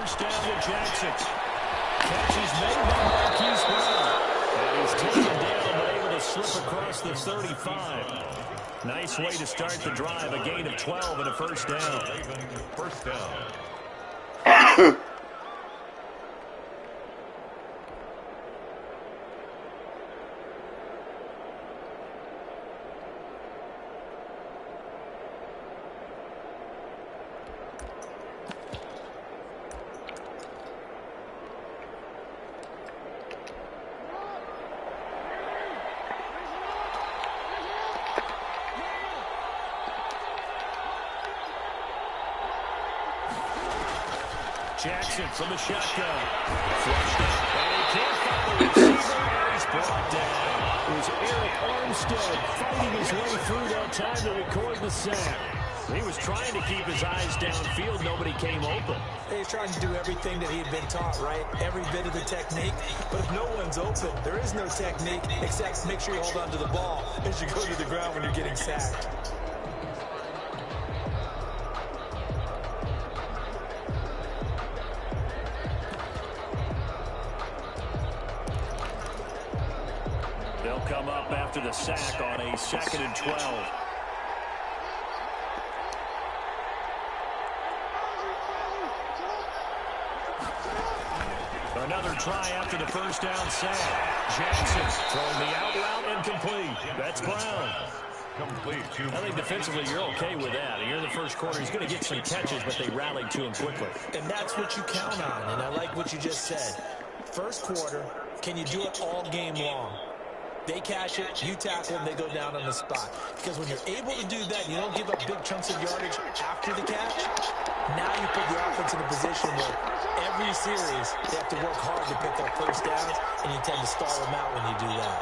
first down to Jackson. Catch is made by Marquise Brown. And he's taken down, but able to slip across the 35. Nice way to start the drive. A gain of 12 and a first down. First down. Jackson from the shotgun. Flushed out. And he can't find the receiver. And he's brought down. It was Eric Armstead fighting his way through that time to record the sack. He was trying to keep his eyes downfield. Nobody came open. He's trying to do everything that he had been taught, right? Every bit of the technique. But if no one's open, there is no technique except make sure you hold on to the ball as you go to the ground when you're getting sacked. They'll come up after the sack on a 2nd and 12. Another try after the first down sack. Jackson throwing the out route incomplete. That's Brown. Complete. I think defensively you're okay with that. Here in the first quarter, he's going to get some catches, but they rallied to him quickly. And that's what you count on, and I like what you just said. First quarter, can you do it all game long? They cash it, you tackle them, they go down on the spot. Because when you're able to do that, you don't give up big chunks of yardage after the catch. Now you put the offense in a position where every series they have to work hard to pick up first downs, and you tend to stall them out when you do that.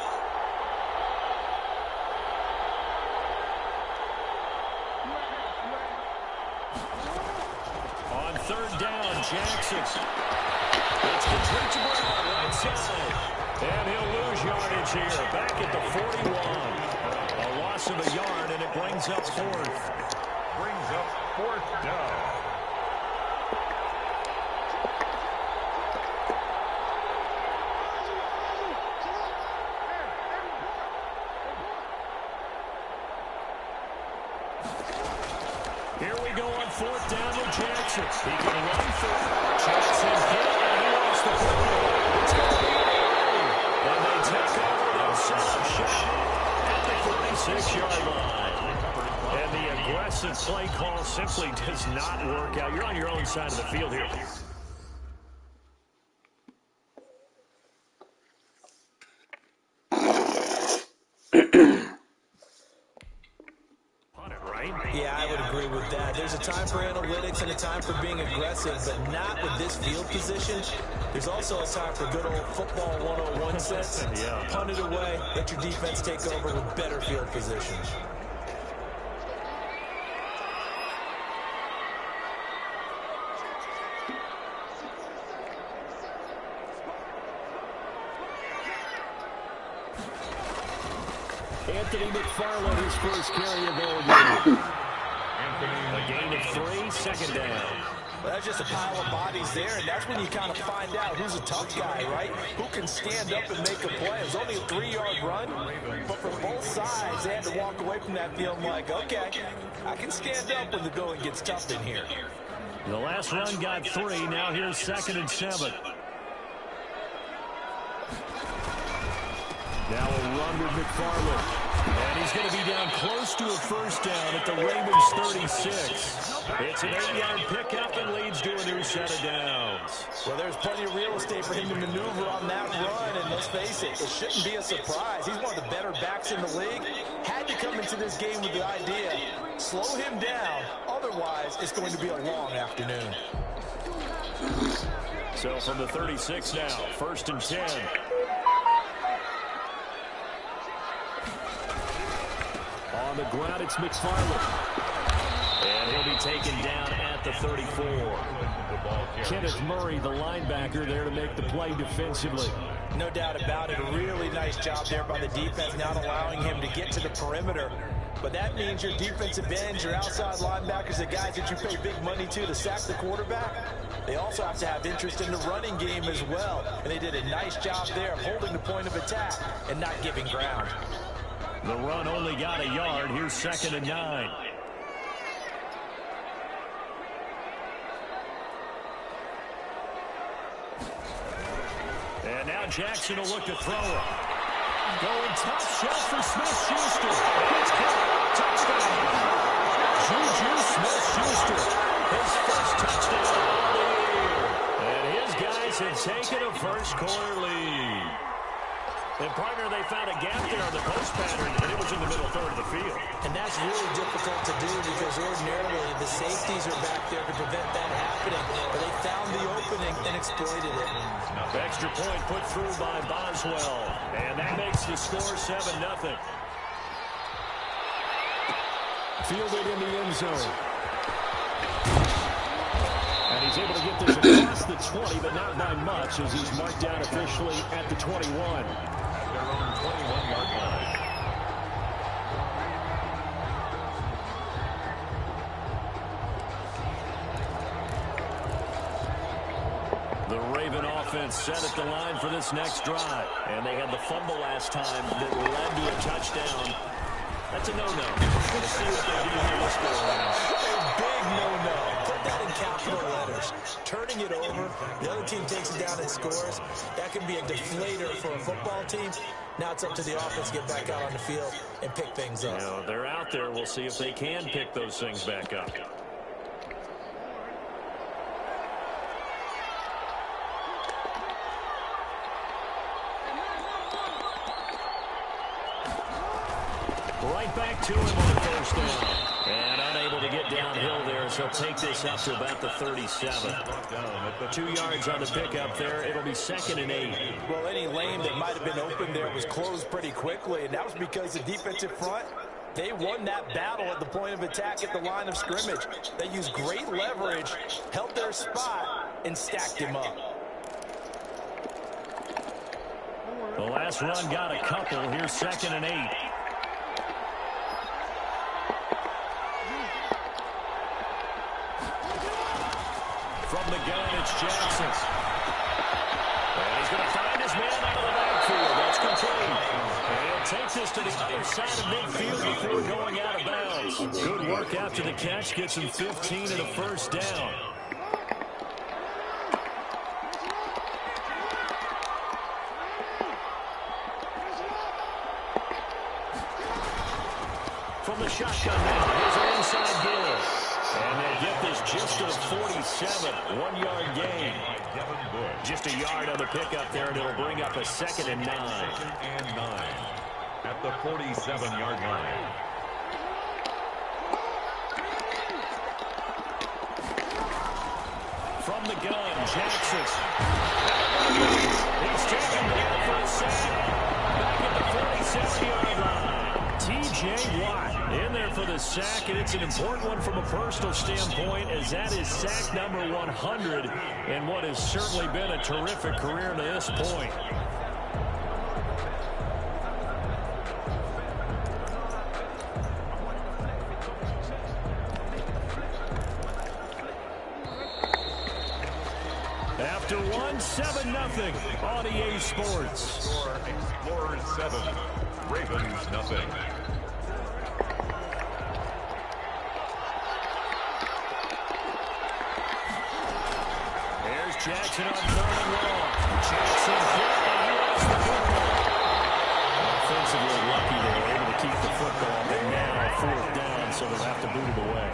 On 3rd down, Jackson. It's complete to Brown, right side. And he'll lose yardage here. Back at the 41. A loss of a yard, and it brings up 4th. Brings up 4th down. Here we go on 4th down with Jackson. He can run for it. Jackson hit, and he lost the football. It's going to be and they take over their second shot at the 46-yard line. And the aggressive play call simply does not work out. You're on your own side of the field here. Yeah, I would agree with that. There's a time for analytics and a time for being aggressive, but not with this field position. There's also a time for good old football 101 sense. Yeah. Punt it away, let your defense take over with better field position. Anthony McFarland, his first carry of all game. A gain of 3, 2nd down. Well, that's just a pile of bodies there, and that's when you kind of find out who's a tough guy, right? Who can stand up and make a play. It was only a 3-yard run, but for both sides, they had to walk away from that feeling like, okay, I can stand up when the going gets tough in here. The last run got 3. Now here's 2nd and 7. Now a run with McFarland. And he's going to be down close to a first down at the Ravens 36. It's an 8-yard pickup and leads to a new set of downs. Well, there's plenty of real estate for him to maneuver on that run, and let's face it, it shouldn't be a surprise. He's one of the better backs in the league. Had to come into this game with the idea, slow him down, otherwise it's going to be a long afternoon. So from the 36 now, 1st and 10. On the ground, it's McFarland. And he'll be taken down at the 34. Kenneth Murray, the linebacker, there to make the play defensively. No doubt about it. A really nice job there by the defense, not allowing him to get to the perimeter. But that means your defensive ends, your outside linebackers, the guys that you pay big money to sack the quarterback, they also have to have interest in the running game as well. And they did a nice job there of holding the point of attack and not giving ground. The run only got a yard. Here's 2nd and 9. And now Jackson will look to throw it. Going top shelf for Smith-Schuster. It's caught. Touchdown. Juju Smith-Schuster. His first touchdown of the year. And his guys have taken a first-quarter lead. And, partner, they found a gap there on the post pattern, and it was in the middle third of the field. And that's really difficult to do because ordinarily the safeties are back there to prevent that happening. But they found the opening and exploited it. Extra point put through by Boswell. And that makes the score 7-0. Fielded in the end zone. And he's able to get this across the 20, but not by much as he's marked down officially at the 21. Their own 21-yard line. The Raven offense set at the line for this next drive. And they had the fumble last time that led to a touchdown. That's a no-no. Let's see what they do here this go around. A big no-no. Put that in capital letters. Turning it over, the other team takes it down and scores. That can be a deflator for a football team. Now it's up to the offense to get back out on the field and pick things up. You know, they're out there. We'll see if they can pick those things back up. Right back to him on the first down. And unable to get downhill there, so he'll take this up to about the 37. 2 yards on the pickup there. It'll be 2nd and 8. Well, any lane that might have been open there was closed pretty quickly, and that was because the defensive front, they won that battle at the point of attack at the line of scrimmage. They used great leverage, held their spot, and stacked him up. The last run got a couple. Here's 2nd and 8. From the gun, it's Jackson. And he's going to find his man out of the backfield. That's complete. And he'll take this to the other side of midfield before going out of bounds. Good work after the catch. Gets him 15 and a first down. From the shotgun now, here's an inside give. And they get this just to the 47, 1-yard gain. Just a yard on the pickup there, and it'll bring up a 2nd and 9. 2nd and 9 at the 47-yard line. From the gun, Jackson. He's taken down for a sack. Back at the 47-yard line. T.J. Watt in there for the sack, and it's an important one from a personal standpoint, as that is sack number 100 in what has certainly been a terrific career to this point. After 7-0 on EA Sports. Score Explorers 7, Ravens nothing. There's Jackson on 3rd and long. Jackson hit, and he lost the football. Offensively lucky they were able to keep the football, but now 4th down, so they'll have to boot it away.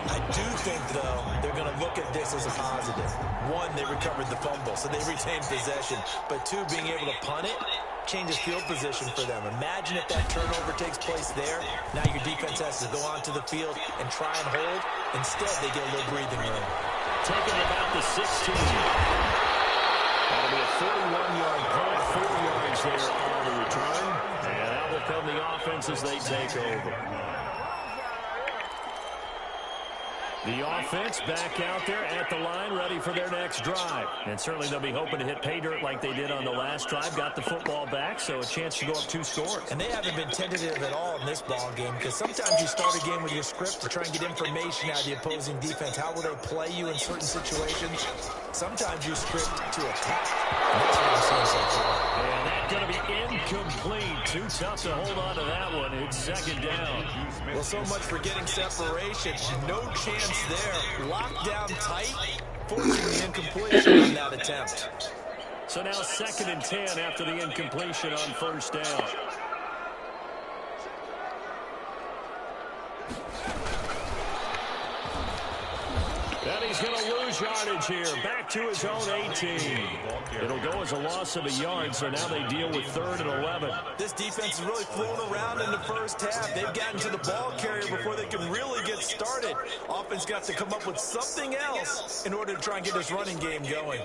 I do think, though, they're going to look at this as a positive. One, they recovered the fumble, so they retained possession. But two, being able to punt it changes field position for them. Imagine if that turnover takes place there. Now your defense has to go onto the field and try and hold. Instead, they get a little breathing room. Taking about the 16. That'll be a 41-yard punt, 4 yards there on the return. And out will come the offense as they take over. The offense back out there at the line, ready for their next drive. And certainly they'll be hoping to hit pay dirt like they did on the last drive. Got the football back, so a chance to go up 2 scores. And they haven't been tentative at all in this ball game, because sometimes you start a game with your script to try and get information out of the opposing defense. How will they play you in certain situations? Sometimes you script to attack. And that's what I'm seeing so far. And that's going to be incomplete. Too tough to hold on to that one. It's second down. Well, so much for getting separation. No chance there. Locked down tight, forcing the incompletion on that attempt. So now 2nd and 10 after the incompletion on first down. And he's going to lose yardage here. Back to his own 18. It'll go as a loss of a yard, so now they deal with 3rd and 11. This defense is really flown around in the first half. They've gotten to the ball carrier before they can really get started. Offense got to come up with something else in order to try and get this running game going.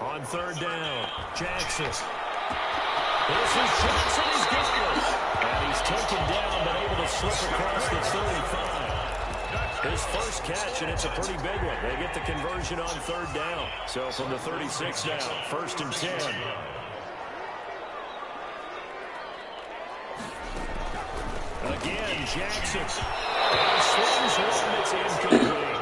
On 3rd down, Jackson. This is Jackson. He's got it. And he's taken down, but able to slip across the 35. His first catch, and it's a pretty big one. They get the conversion on 3rd down. So from the 36 down, 1st and 10. Again, Jackson. And he swings one that's incomplete.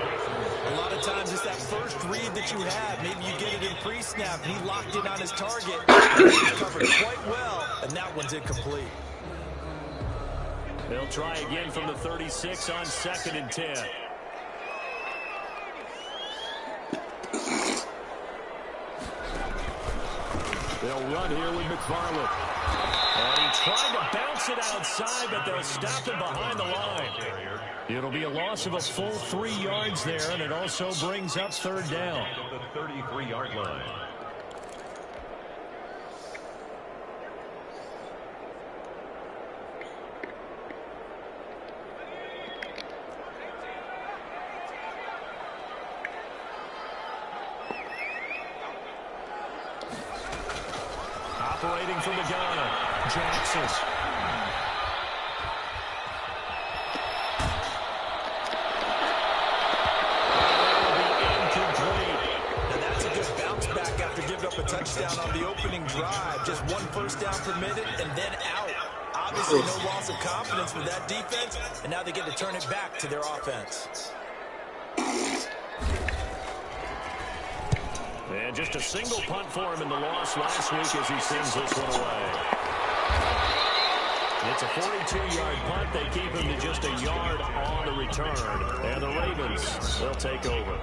A lot of times it's that first read that you have. Maybe you get it in pre-snap. He locked in on his target. He's covered quite well, and that one's incomplete. They'll try again from the 36 on 2nd and 10. They'll run here with McFarland. And he tried to bounce it outside, but they'll stop him behind the line. It'll be a loss of a full 3 yards there, and it also brings up 3rd down. The 33-yard line. Operating from the gun, Jackson. A touchdown on the opening drive. Just 1 first down permitted and then out. Obviously no loss of confidence with that defense, and now they get to turn it back to their offense. And just a single punt for him in the loss last week as he sends this one away. It's a 42-yard punt. They keep him to just a yard on the return. And the Ravens, they'll take over.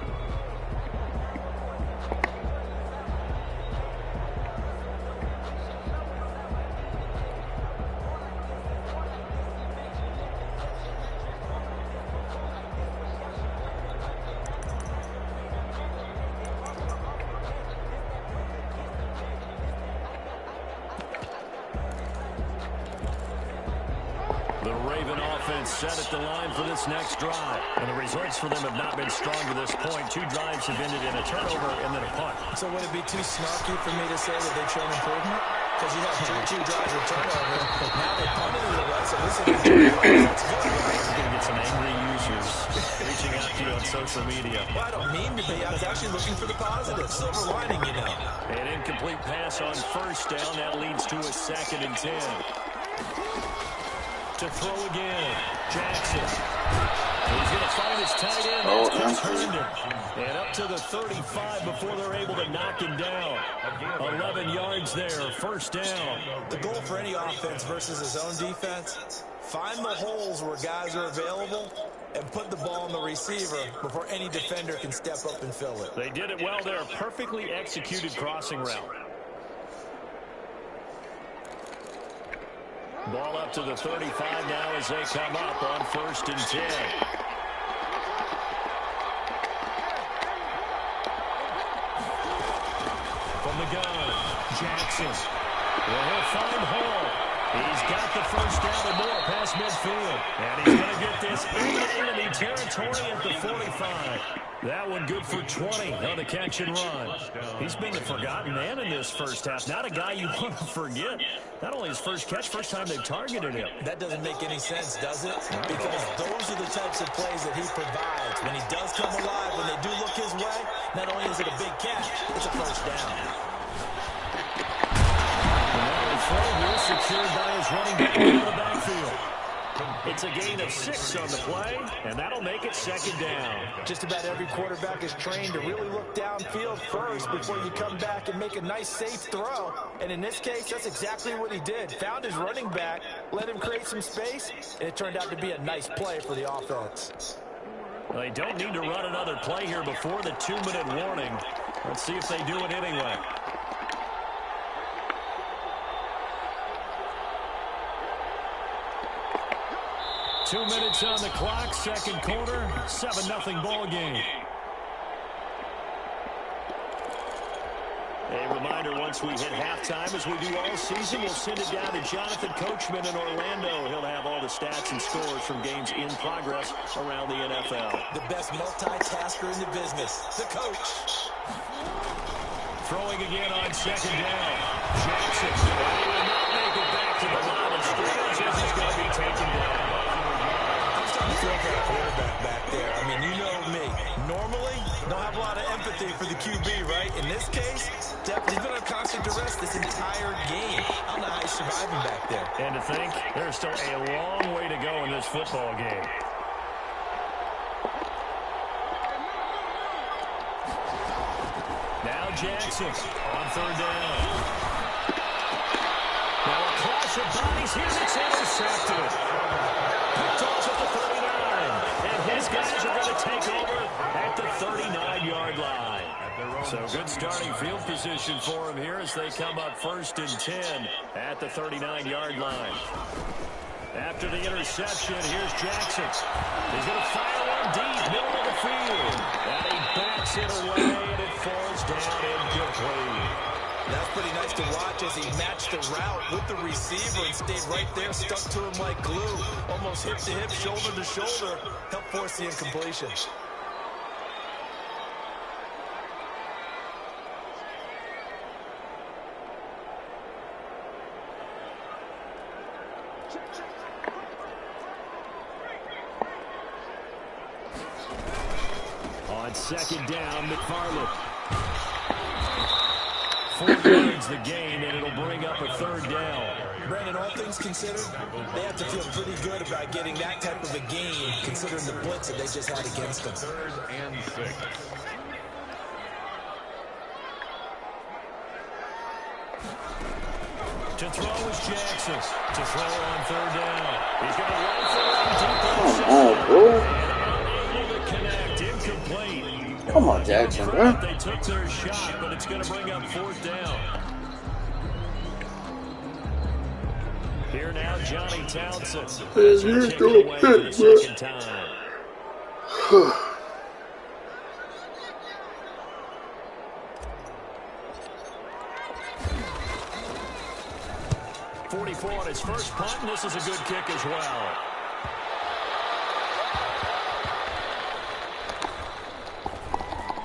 Set at the line for this next drive. And the results for them have not been strong to this point. 2 drives have ended in a turnover and then a punt. So would it be too snarky for me to say that they've shown improvement? Because you have 2 drives with turnovers. Now they punted it away, so this is that's good. You're going to get some angry users reaching out to you on social media. Well, I don't mean to be. I was actually looking for the positive. Silver lining, you know. An incomplete pass on first down. That leads to a 2nd and 10. To throw again, Jackson. He's going to find his tight end. That's Chris Herndon. And up to the 35 before they're able to knock him down. 11 yards there, 1st down. The goal for any offense versus his own defense, find the holes where guys are available and put the ball on the receiver before any defender can step up and fill it. They did it well there. Perfectly executed crossing route. Ball up to the 35 now as they come up on 1st and 10. From the gun, Jackson. Well, he'll find Hall. He's got the first down and more past midfield. And he's going to get this into enemy territory at the 45. That one good for 20 on the catch and run. He's been the forgotten man in this first half. Not a guy you want to forget. Not only his first catch, first time they've targeted him. That doesn't make any sense, does it? Because those are the types of plays that he provides. When he does come alive, when they do look his way, not only is it a big catch, it's a first down. And now the throw here secured by his running back in the backfield. It's a gain of 6 on the play, and that'll make it second down. Just about every quarterback is trained to really look downfield first before you come back and make a nice, safe throw. And in this case, that's exactly what he did. Found his running back, let him create some space, and it turned out to be a nice play for the offense. Well, they don't need to run another play here before the 2-minute warning. Let's see if they do it anyway. Two minutes on the clock, second quarter, 7-0 ball game. A reminder, once we hit halftime, as we do all season, we'll send it down to Jonathan Coachman in Orlando. He'll have all the stats and scores from games in progress around the NFL. The best multitasker in the business, the coach. Throwing again on second down. Jackson, he will not make it back to the line of scrimmage as he's going to be taken down. For a quarterback back there. I mean, you know me. Normally, don't have a lot of empathy for the QB, right? In this case, he's been on constant duress this entire game. I don't know how he's surviving back there. And to think, there's still a long way to go in this football game. Now Jackson on third down. Now a clash of bodies here. It's intercepted. Picked off at the 39. And his guys are going to take over at the 39-yard line. So good starting field position for him here as they come up 1st and 10 at the 39-yard line. After the interception, here's Jackson. He's going to fire one deep, middle of the field. And he backs it away, and it falls down incomplete. That's pretty nice to watch as he matched the route with the receiver and stayed right there, stuck to him like glue. Almost hip to hip, shoulder to shoulder. Helped force the incompletion. On second down, McFarland. 4 yards the gain, and it'll bring up a third down. Brandon, all things considered, they have to feel pretty good about getting that type of a gain, considering the blitz that they just had against them. 3rd and 6. To throw is Jackson. To throw on third down. He's going to run for it deep inside. And unable to connect. Incomplete. Come on, Jackson, bro. They took their shot, but it's going to bring up 4th down. Here now, Johnny Townsend. He's kicked it away for the second time. 44 on his first punt, and this is a good kick as well.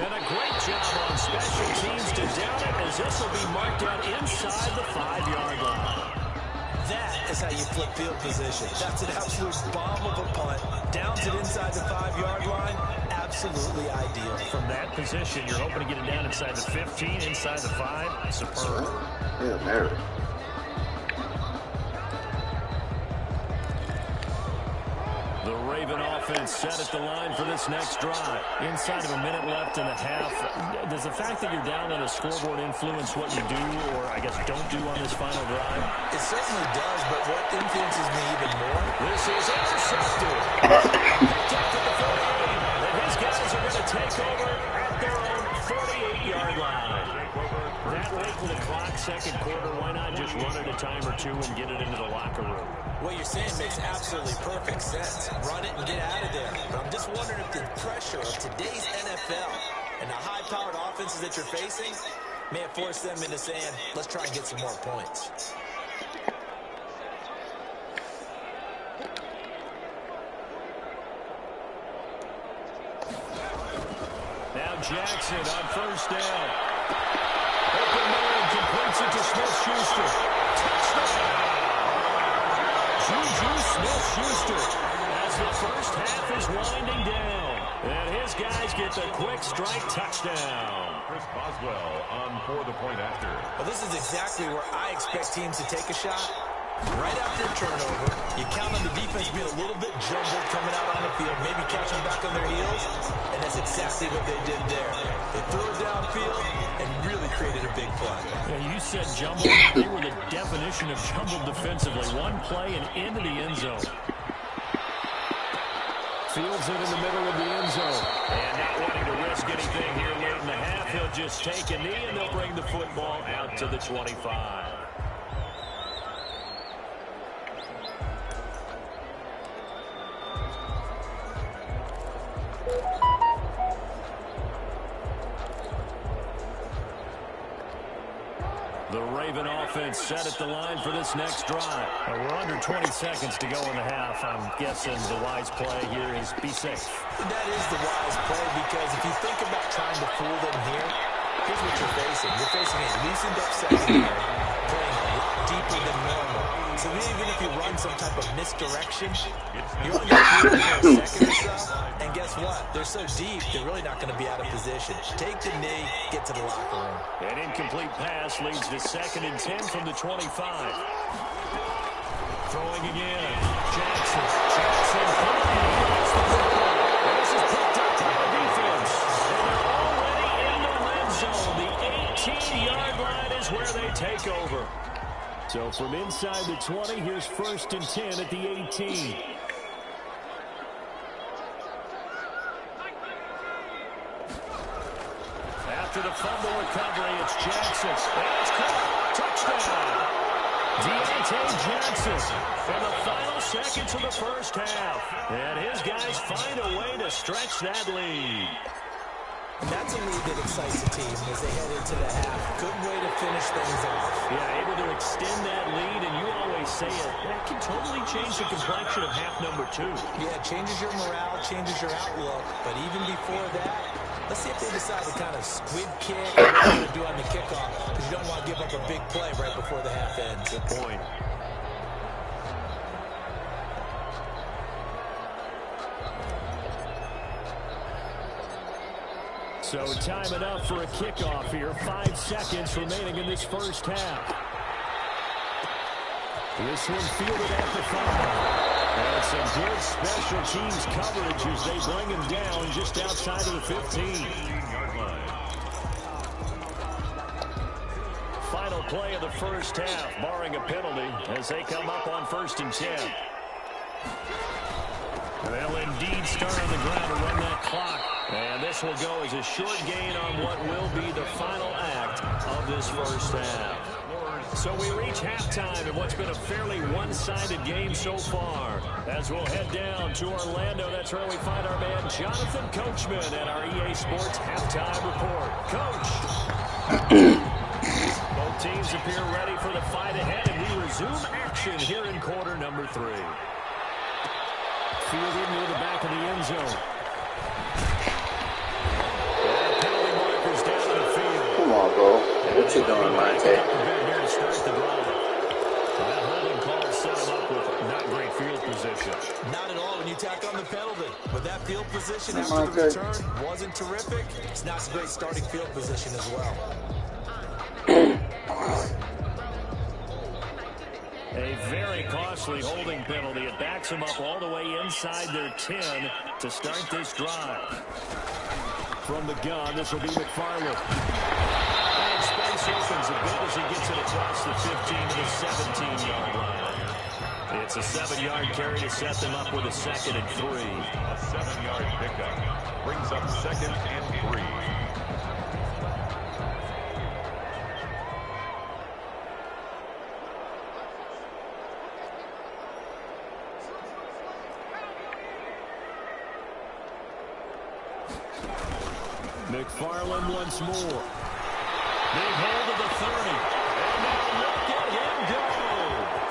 And a great job on special teams to down it, as this will be marked out inside the 5-yard line. That is how you flip field position. That's an absolute bomb of a punt. Downs it inside the 5-yard line. Absolutely ideal. From that position, you're hoping to get it down inside the 15, inside the 5. Superb. Yeah, Mary. The Raven offense set at the line for this next drive. Inside of a minute left in the half. Does the fact that you're down on a scoreboard influence what you do, or I guess don't do on this final drive? It certainly does, but what influences me even more? This is intercepted. Picked up at the 48, and his guys are going to take over at their own 48-yard line. That late in the clock, second quarter, why not just run it a time or two and get it into the locker room? What you're saying makes absolutely perfect sense. Run it and get out of there. But I'm just wondering if the pressure of today's NFL and the high-powered offenses that you're facing may have forced them into saying, let's try and get some more points. Jackson on first down. Open man completes it to Smith-Schuster. Touchdown! Juju Smith-Schuster as the first half is winding down. And his guys get the quick strike touchdown. Chris Boswell on for the point after. Well, this is exactly where I expect teams to take a shot. Right after a turnover, you count on the defense being a little bit jumbled coming out on the field, maybe catching back on their heels, and that's exactly what they did there. They threw it downfield and really created a big play. Yeah, you said jumbled. They were the definition of jumbled defensively. One play and into the end zone. Fields it in the middle of the end zone. And not wanting to risk anything here late in the half, he'll just take a knee and they'll bring the football out to the 25. The Raven offense set at the line for this next drive. We're under 20 seconds to go in the half. I'm guessing the wise play here is be safe. That is the wise play because if you think about trying to fool them here, here's what you're facing. You're facing a loosened up secondary playing deeper than normal. So even if you run some type of misdirection, you're only going to do it for a second or so. And guess what? They're so deep, they're really not going to be out of position. Take the knee, get to the locker room. An incomplete pass leads to 2nd and 10 from the 25. Throwing again. Jackson. This is picked up by the defense. And they're already in the red zone. The 18-yard line is where they take over. So from inside the 20, here's 1st and 10 at the 18. After the fumble recovery, it's Jackson. That's caught. Touchdown. Deontay Jackson for the final seconds of the first half. And his guys find a way to stretch that lead. That's a lead that excites the team as they head into the half. Good way to finish things off. Yeah, able to extend that lead, and you always say it, that can totally change the complexion of half number 2. Yeah, it changes your morale, changes your outlook. But even before that, let's see if they decide to kind of squib kick or what they're going to do on the kickoff, because you don't want to give up a big play right before the half ends. Good point. So time enough for a kickoff here. 5 seconds remaining in this first half. This one fielded at the 5. And some good special teams coverage as they bring him down just outside of the 15-yard line. Final play of the first half, barring a penalty, as they come up on 1st and 10. They'll indeed start on the ground to run that clock. And this will go as a short gain on what will be the final act of this first half. So we reach halftime in what's been a fairly one-sided game so far. As we'll head down to Orlando, that's where we find our man Jonathan Coachman at our EA Sports Halftime Report. Coach. Both teams appear ready for the fight ahead, and we resume action here in quarter number 3. Fielded near the back of the end zone. Penalty markers down in the field. Come on, bro. What you doing, Monte? Here to start the drive. That holding call set him up with not great field position. Not at all when you tack on the penalty. But that field position after the return wasn't terrific. It's not a great starting field position as well. A very costly holding penalty. It backs them up all the way inside their 10 to start this drive. From the gun, this will be McFarland. And space opens a bit as he gets it across the 15 to the 17-yard line. It's a 7-yard carry to set them up with a 2nd and 3. A 7-yard pickup brings up 2nd and 3. McFarland once more. Big hold of the 30. And now look at him go.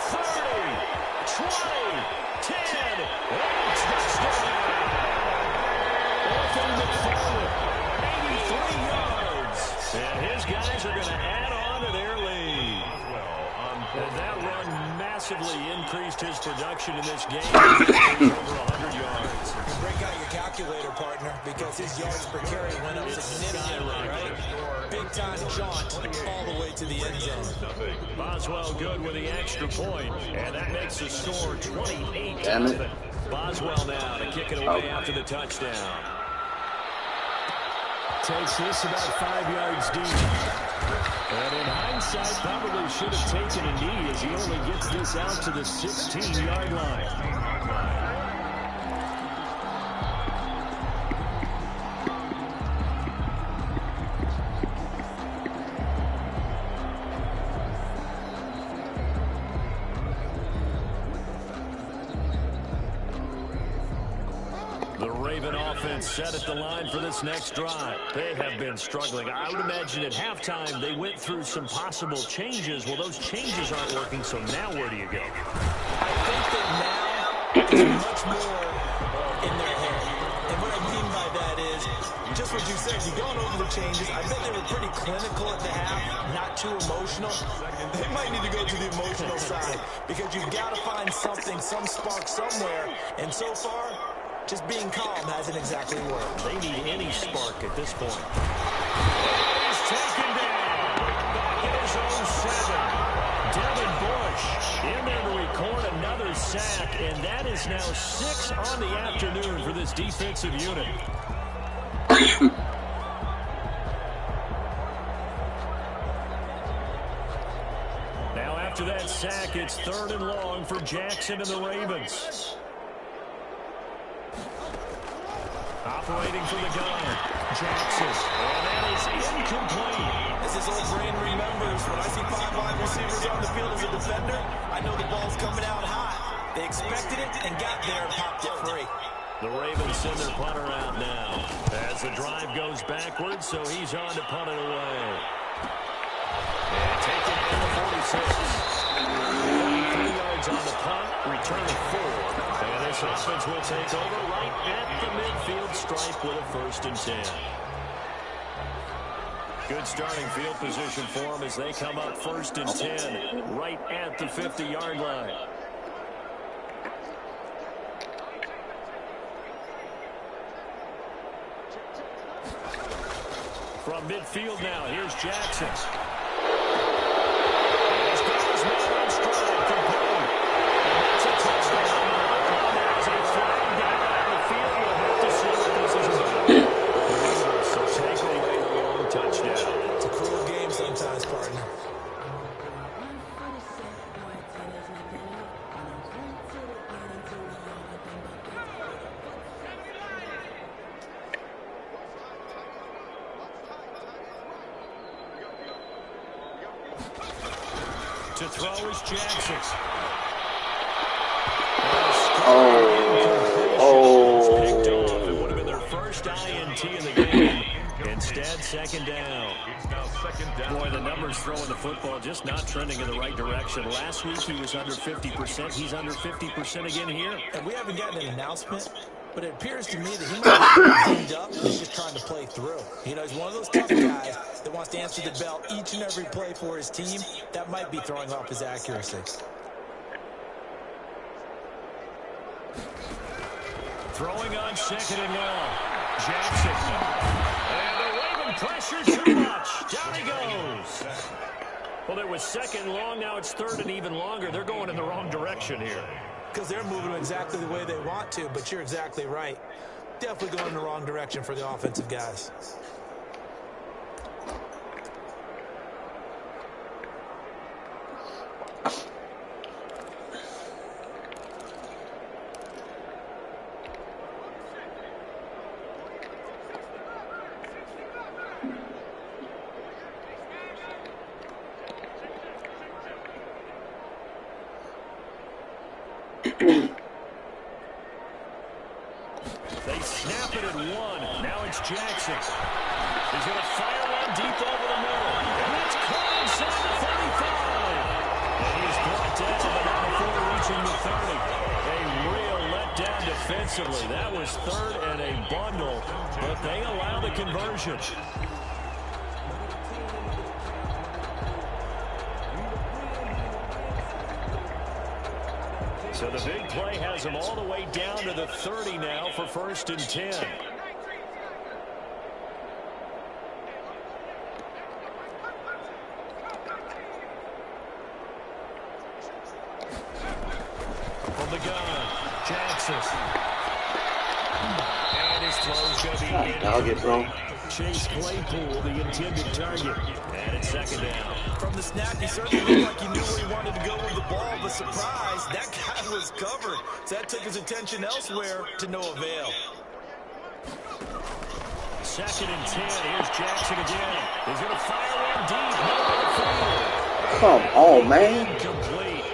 30, 20, 10, and touchdown. Anthony McFarland, Cowboys are going to add on to their lead. And that run massively increased his production in this game. He's over 100 yards. You break out your calculator, partner, because his yards per carry went up significantly, right? Big-time jaunt all the way to the end zone. Boswell good with the extra point, and that makes the score 28-0. Boswell now to kick it away after the touchdown. Takes this about 5 yards deep. And in hindsight, probably should have taken a knee as he only gets this out to the 16-yard line. Set at the line for this next drive. They have been struggling. I would imagine at halftime they went through some possible changes. Well, those changes aren't working, so now where do you go? I think that now it's much more in their head. And what I mean by that is, just what you said, you're going over the changes. I bet they were pretty clinical at the half, not too emotional. They might need to go to the emotional side because you've got to find something, some spark somewhere. And so far, just being calm hasn't exactly worked. They need any spark at this point. He's taken down. Back in his own 7. Devin Bush in there to record another sack, and that is now 6 on the afternoon for this defensive unit. Now after that sack, it's 3rd and long for Jackson and the Ravens. Operating from the gun, Jackson, and that is incomplete. As his old brain remembers, when I see 5 wide receivers on the field as a defender, I know the ball's coming out hot. They expected it and got there and popped it free. The Ravens send their punter out now as the drive goes backwards, so he's on to punt it away. And taken at the 46. 3 yards on the punt, return of 4. And this offense will take over right at the midfield stripe with a 1st and 10. Good starting field position for them as they come up 1st and 10 right at the 50-yard line. From midfield now, here's Jackson. He's got his man on stride from Payne. And that's a touchdown. As a flag down on the field, we'll have to see what this is about. So take away the long touchdown. It's a cruel game sometimes, partner. To throw is Jackson. Picked off. It would have been their first INT in the game. Instead, 2nd down. Boy, the numbers throwing the football just not trending in the right direction. Last week he was under 50%. He's under 50% again here. And we haven't gotten an announcement, but it appears to me that he might be teamed up and he's just trying to play through. You know, he's one of those tough guys that wants to answer the bell each and every play for his team. That might be throwing off his accuracy. Throwing on 2nd and long. Jackson. And the Raven pressure too much. Down he goes. Well, it was 2nd and long. Now it's 3rd and even longer. They're going in the wrong direction here. Because they're moving exactly the way they want to, but you're exactly right. Definitely going in the wrong direction for the offensive guys. They snap it at 1. Now it's Jackson. He's going to fire one deep over the middle. And that's caught inside the 35. And he's brought down, but not before reaching the 30. A real letdown defensively. That was 3rd and a bundle, but they allow the conversion. So the big play has them all the way down to the 30 now for 1st and 10. From the gun, Jackson. And his throw's going to be in. I'll get thrown. Chase Claypool, the intended target. And it's 2nd down. From the snap, he certainly looked like he knew where he wanted to go with the ball, but surprise, that guy was covered. So that took his attention elsewhere to no avail. 2nd and 10. Here's Jackson again. He's going to fire one deep. Come on, man. Incomplete.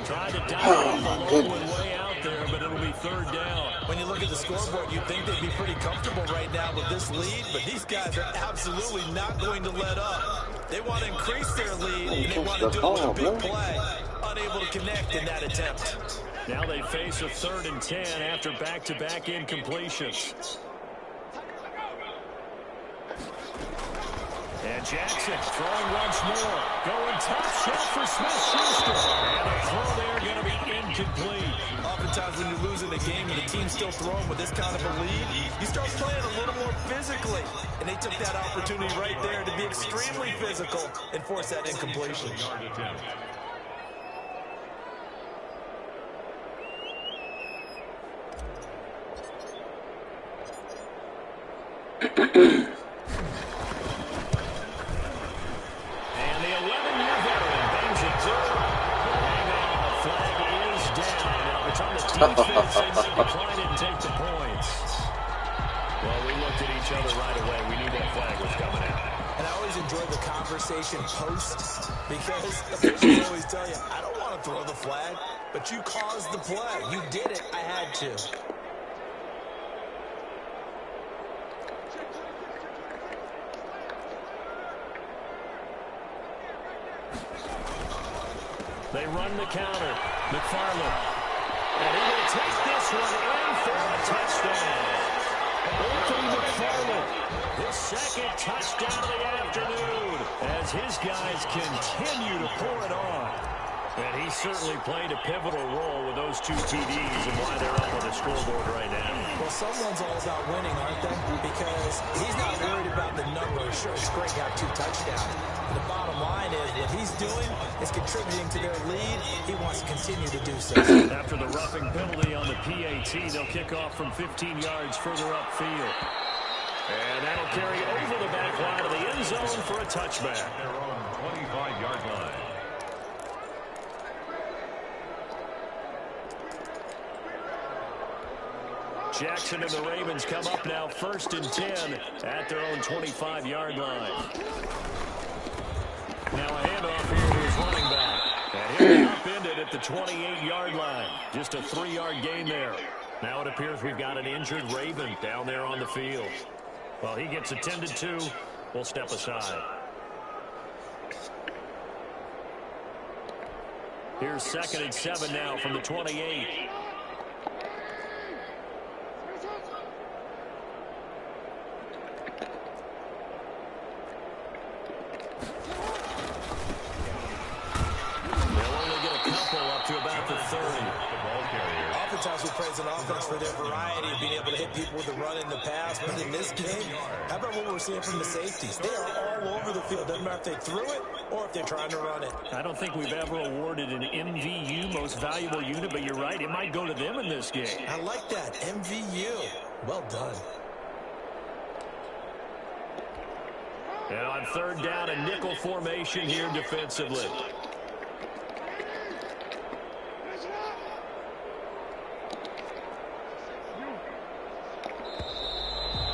Tried to dive off the low one way out there, but it'll be 3rd down. When you look at the scoreboard, you'd think they'd be pretty comfortable right now with this lead, but these guys are absolutely not going to let up. They want to increase their lead, and they want to do it with a big play. Unable to connect in that attempt. Now they face a 3rd and 10 after back-to-back incompletions. And Jackson throwing once more. Going top shelf for Smith-Schuster. And a throw there going to be incomplete. Oftentimes when you're losing a game and the team's still throwing with this kind of a lead, you start playing a little more physically. And they took that opportunity right there to be extremely physical and force that incompletion. Defense and decline it and take the points. Well, we looked at each other right away. We knew that flag was coming out. And I always enjoy the conversation post because officials always tell you, I don't want to throw the flag, but you caused the play. You did it. I had to. They run the counter. McFarland. And he will take this one in for a touchdown. Anthony McFarland, his 2nd touchdown of the afternoon as his guys continue to pour it on. And he certainly played a pivotal role with those 2 TDs and why they're up on the scoreboard right now. Well, someone's all about winning, aren't they? Because he's not worried about the numbers. Sure, it's great to have 2 touchdowns. But the bottom line is what he's doing is contributing to their lead. He wants to continue to do so. After the roughing penalty on the PAT, they'll kick off from 15 yards further upfield. And that'll carry over the back line of the end zone for a touchback. They're on 25-yard line. Jackson and the Ravens come up now 1st and 10 at their own 25-yard line. Now a handoff here to his running back. And he'll upend it at the 28-yard line. Just a 3-yard gain there. Now it appears we've got an injured Raven down there on the field. While he gets attended to, we'll step aside. Here's 2nd and 7 now from the 28. Oftentimes we praise an offense for their variety of being able to hit people with the run and the pass. But in this game, how about what we're seeing from the safeties? They are all over the field. Doesn't matter if they threw it or if they're trying to run it. I don't think we've ever awarded an MVU, most valuable unit, but you're right. It might go to them in this game. I like that. MVU. Well done. And on 3rd down, a nickel formation here defensively.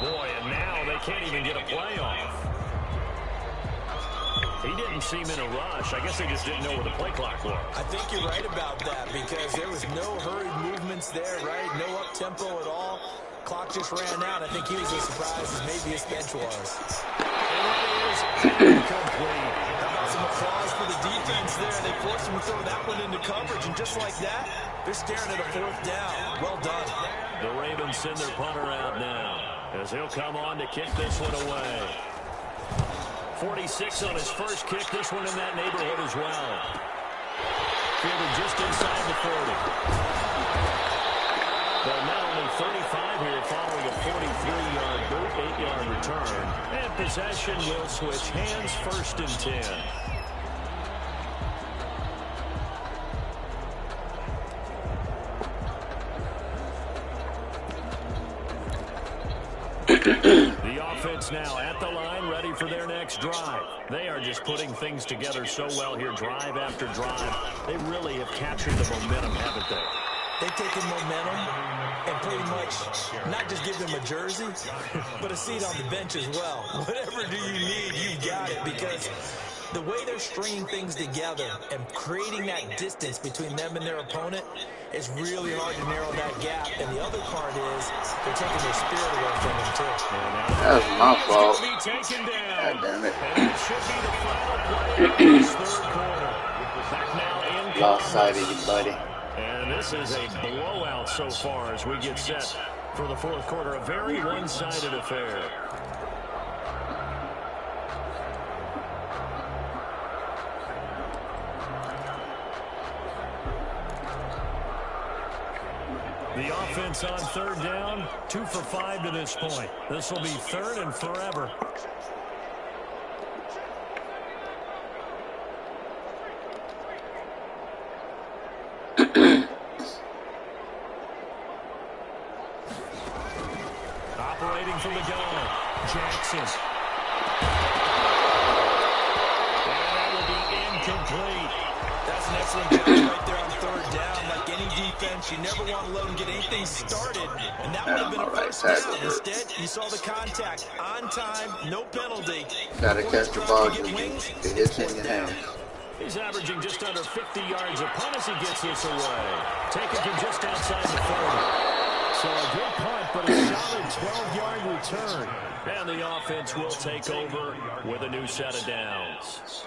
Boy, and now they can't even get a play off. He didn't seem in a rush. I guess they just didn't know where the play clock was. I think you're right about that because there was no hurried movements there, right? No up-tempo at all. Clock just ran out. I think he was as surprised as maybe his bench was. And that is incomplete. How about some applause for the defense there? They forced him to throw that one into coverage, and just like that, they're staring at a 4th down. Well done. The Ravens send their punter out now as he'll come on to kick this one away. 46 on his first kick. This one in that neighborhood as well. Fielded just inside the 40. possession will switch hands, 1st and 10. The offense now at the line, ready for their next drive. They are just putting things together so well here, drive after drive. They really have captured the momentum, haven't they? They've taken momentum and pretty much not just give them a jersey, but a seat on the bench as well. Whatever do you need, you've got it, because the way they're stringing things together and creating that distance between them and their opponent is really hard to narrow that gap. And the other part is they're taking their spirit away from them, too. That was my fault. God damn it. Lost sight of you, buddy. And this is a blowout so far as we get set for the 4th quarter. A very one-sided affair. The offense on 3rd down, 2 for 5 to this point. This will be 3rd and forever. Operating from the gun, Jackson. And that will be incomplete. That's an excellent job right there on 3rd down. Like any defense, you never want to let them get anything started. And that would have been a 1st down. Instead, you saw the contact on time, no penalty. Gotta catch the ball, it hits in your hand. He's averaging just under 50 yards a punt as he gets this away. Taken from just outside the 30. So a good punt, but a solid 12-yard return. And the offense will take over with a new set of downs.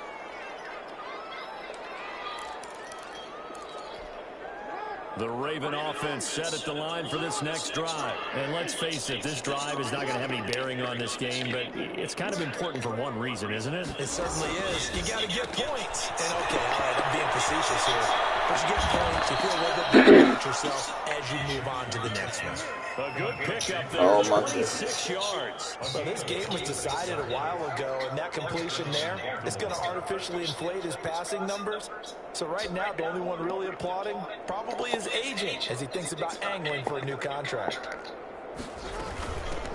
The Raven offense set at the line for this next drive. And let's face it, this drive is not going to have any bearing on this game, but it's kind of important for one reason, isn't it? It certainly is. You got to get points. And okay, all right, I'm being facetious here. But you get points, you feel a little bit better about yourself as you move on to the next one. A good pickup there, 26 yards. So this game was decided a while ago, and that completion there is going to artificially inflate his passing numbers. So right now, the only one really applauding probably his agent as he thinks about angling for a new contract.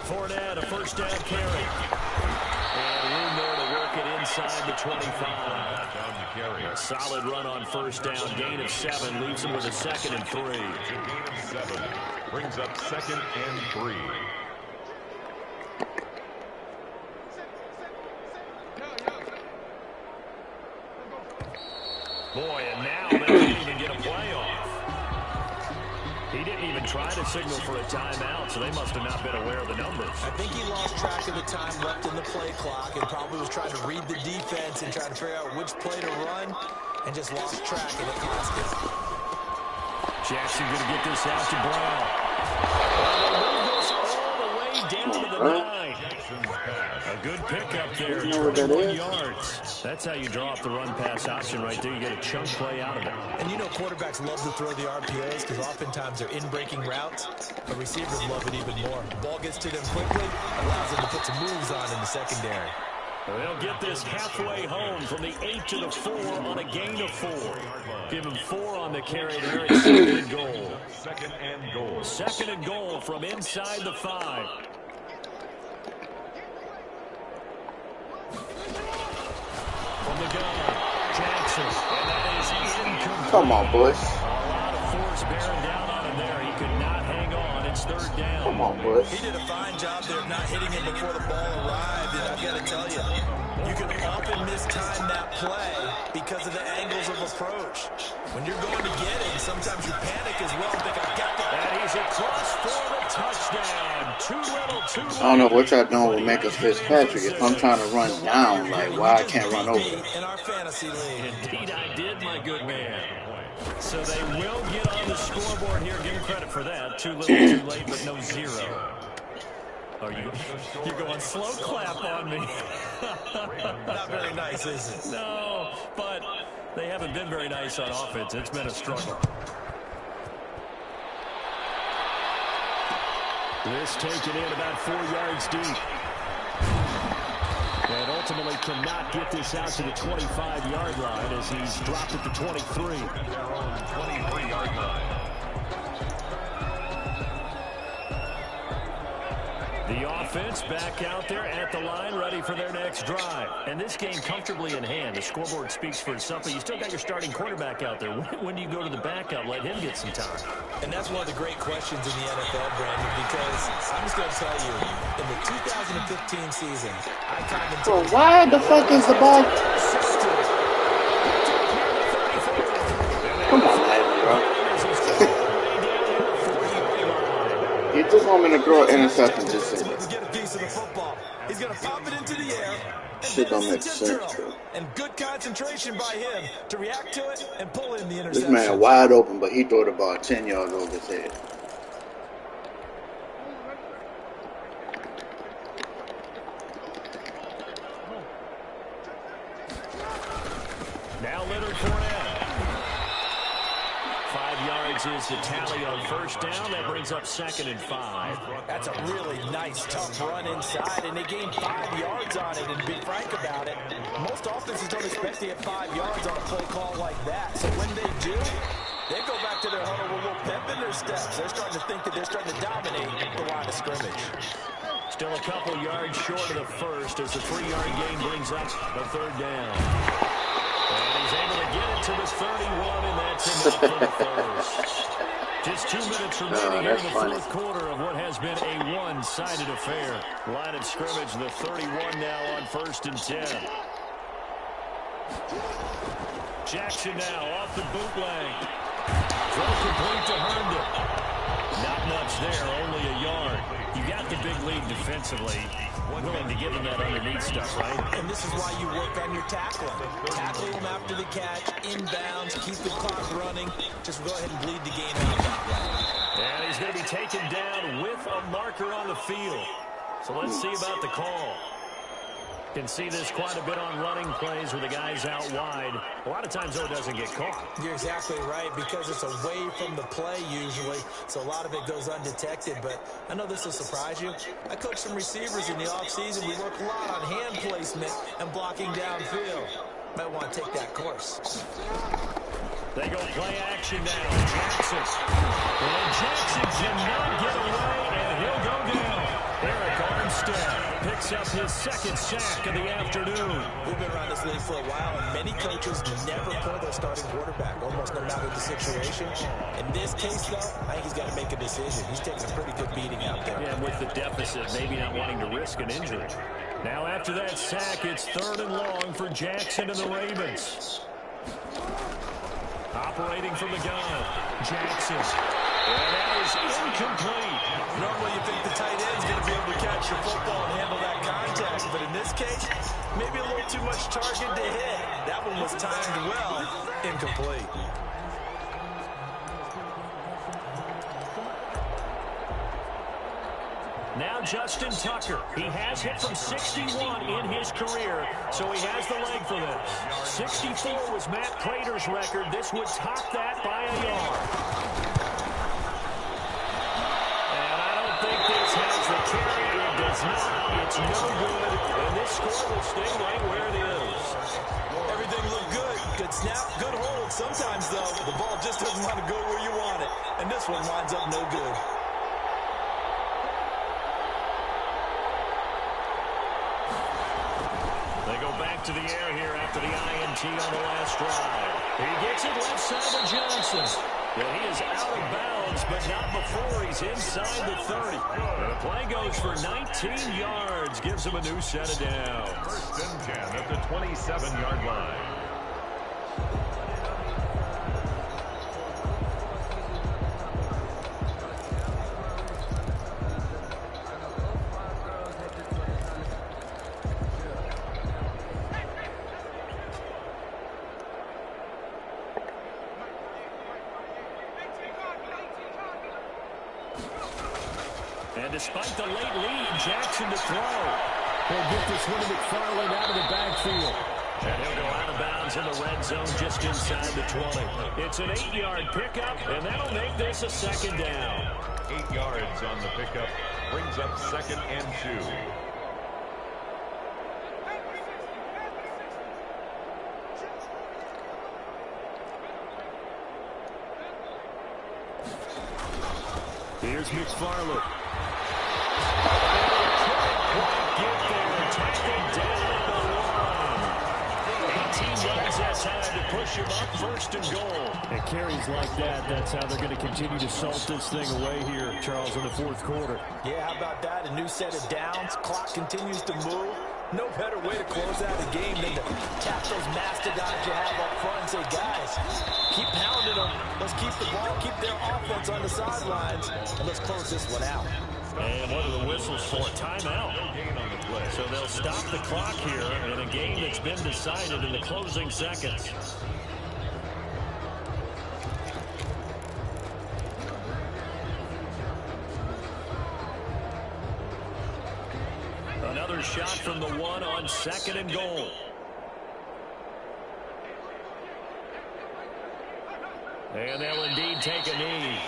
Fournette, a 1st down carry. And room there to work it inside the 25. A solid run on 1st down, gain of 7, leaves him with a 2nd and 3. Gain of 7 brings up 2nd and 3. Boy, and now they didn't even get a play off. He didn't even try to signal for a timeout, so they must have not been aware of the numbers. I think he lost track of the time left in the play clock and probably was trying to read the defense and trying to figure out which play to run and just lost track, and it cost him. Jackson going to get this out to Brown. Move this all the way down to the 9. A good pickup there, 21 yards. That's how you draw up the run-pass option right there. You get a chunk play out of it. And you know quarterbacks love to throw the RPOs because oftentimes they're in-breaking routes, but receivers love it even more. The ball gets to them quickly, allows them to put some moves on in the secondary. They'll get this halfway home from the 8 to the 4 on a gain of 4. Give him 4 on the carry there. It's 2nd and goal. 2nd and goal. 2nd and goal from inside the 5. From the gun, Jackson. And that is incomplete. Come on, Bush. A lot of force bearing down on him there. He could not hang on. It's 3rd down. Come on, Bush. He did a fine job there of not hitting him before the ball arrived, and I've got to tell you, you can often mistime that play because of the angles of approach. When you're going to get it, sometimes you panic as well and think, I've got that. And he's across for the touchdown. Too little, too late. I don't know what y'all doing with Minka Fitzpatrick. If I'm trying to run down, like, why I can't run over? In our fantasy league. Indeed I did, my good man. So they will get on the scoreboard here. Give him credit for that. Too little, too late, but no 0. Oh, you're going slow clap on me. Not very nice, is it? No, but they haven't been very nice on offense. It's been a struggle. This taken in about 4 yards deep. ultimately cannot get this out to the 25-yard line as he's dropped at the 23. At their own 23-yard line. The offense back out there at the line, ready for their next drive. And this game comfortably in hand. The scoreboard speaks for itself, but you still got your starting quarterback out there. When do you go to the backup, let him get some time? And that's one of the great questions in the NFL, Brandon, because I'm just going to tell you, in the 2015 season, I commented... Well, why the fuck is the ball? Come on, man, bro. You just want me to throw an interception, just say that. Get a piece of the football. He's going to pop it into the air. Shit don't make sense, bro. And good concentration by him to react to it and pull in the This interception. man wide open, but he threw the ball 10 yards over his head. Now Leonard Fournette. 5 yards is the tally on first down. That brings up 2nd and 5. That's a really nice, tough run inside, and they gained 5 yards on it. And to be frank about it, most offenses don't expect to get 5 yards on a play call like that. So when they do, they go back to their huddle with a little pep in their steps. They're starting to think that they're starting to dominate the line of scrimmage. Still a couple yards short of the first as the 3-yard gain brings up a 3rd down. And he's able to get it to the 31, and that's enough for the first. Just 2 minutes remaining here in the fourth quarter of what has been a one-sided affair. Line of scrimmage, the 31 now on 1st and 10. Jackson now off the bootleg. Throw complete to Herndon. Not much there, only a yard. You got the big lead defensively. Willing to give him that underneath stuff, right? And this is why you work on your tackling. Tackle him after the catch, inbounds, keep the clock running. Just go ahead and bleed the game out that way. And he's going to be taken down with a marker on the field. So let's see about the call. Can see this quite a bit on running plays with the guys out wide. A lot of times, though, it doesn't get caught. You're exactly right, because it's away from the play usually, so a lot of it goes undetected. But I know this will surprise you. I coach some receivers in the offseason. We work a lot on hand placement and blocking downfield. Might want to take that course. They go play action now. Jackson. And Jackson cannot get away, and he'll go down. Eric Armstead picks up his 2nd sack of the afternoon. We've been around this league for a while, and many coaches never pull their starting quarterback, almost no matter the situation. In this case, though, I think he's got to make a decision. He's taking a pretty good beating out there. Yeah, with the deficit, maybe not wanting to risk an injury. Now, after that sack, it's 3rd and long for Jackson and the Ravens. Operating from the gun, Jackson. And that is incomplete. Normally you think the tight end's going to be able to catch the football and handle that contact, but in this case, maybe a little too much target to hit. That one was timed well, incomplete. Now Justin Tucker. He has hit from 61 in his career, so he has the leg for this. 64 was Matt Prater's record. This would top that by a yard. And I don't think this has the carry. It does not. It's no good. And this score will stay right where it is. Everything looked good. Good snap, good hold. Sometimes, though, the ball just doesn't want to go where you want it. And this one winds up no good. To the air here after the INT on the last drive. He gets it left side to Johnson. Well, he is out of bounds, but not before he's inside the 30. And the play goes for 19 yards, gives him a new set of downs. 1st and 10 at the 27-yard line. And despite the late lead, Jackson to throw. He'll get this one to McFarland out of the backfield. And he'll go out of bounds in the red zone just inside the 20. It's an 8-yard pickup, and that'll make this a 2nd down. 8 yards on the pickup. Brings up 2nd and 2. Here's McFarland. Get there, tackled down at the line. 18 yards that time to push him up, 1st and goal. And carries like that, that's how they're going to continue to salt this thing away here, Charles, in the 4th quarter. Yeah, how about that? A new set of downs. Clock continues to move. No better way to close out a game than to tap those mastodons you have up front and say, guys, keep pounding them. Let's keep the ball, keep their offense on the sidelines, and let's close this one out. And what are the whistles for? Timeout. So they'll stop the clock here in a game that's been decided in the closing seconds. Another shot from the 1 on 2nd and goal. And they'll indeed take a knee.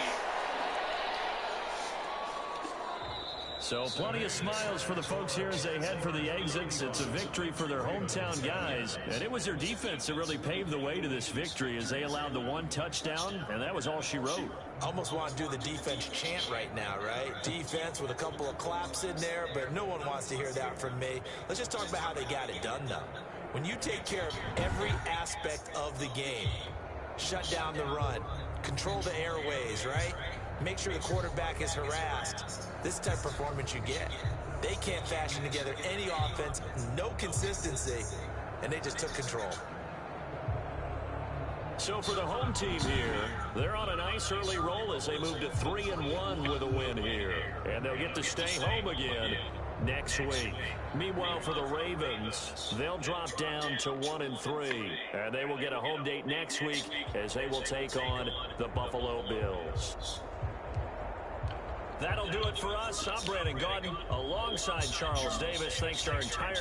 So plenty of smiles for the folks here as they head for the exits. It's a victory for their hometown guys. And it was their defense that really paved the way to this victory as they allowed the 1 touchdown, and that was all she wrote. Almost want to do the defense chant right now, right? Defense with a couple of claps in there, but no one wants to hear that from me. Let's just talk about how they got it done, though. When you take care of every aspect of the game, shut down the run, control the airways, right? Make sure the quarterback is harassed. This type of performance you get. They can't fashion together any offense, no consistency, and they just took control. So for the home team here, they're on a nice early roll as they move to 3-1 with a win here. And they'll get to stay home again next week. Meanwhile, for the Ravens, they'll drop down to 1-3. And they will get a home date next week as they will take on the Buffalo Bills. That'll do it for us. I'm Brandon Gaudin alongside Charles Davis. Thanks to our entire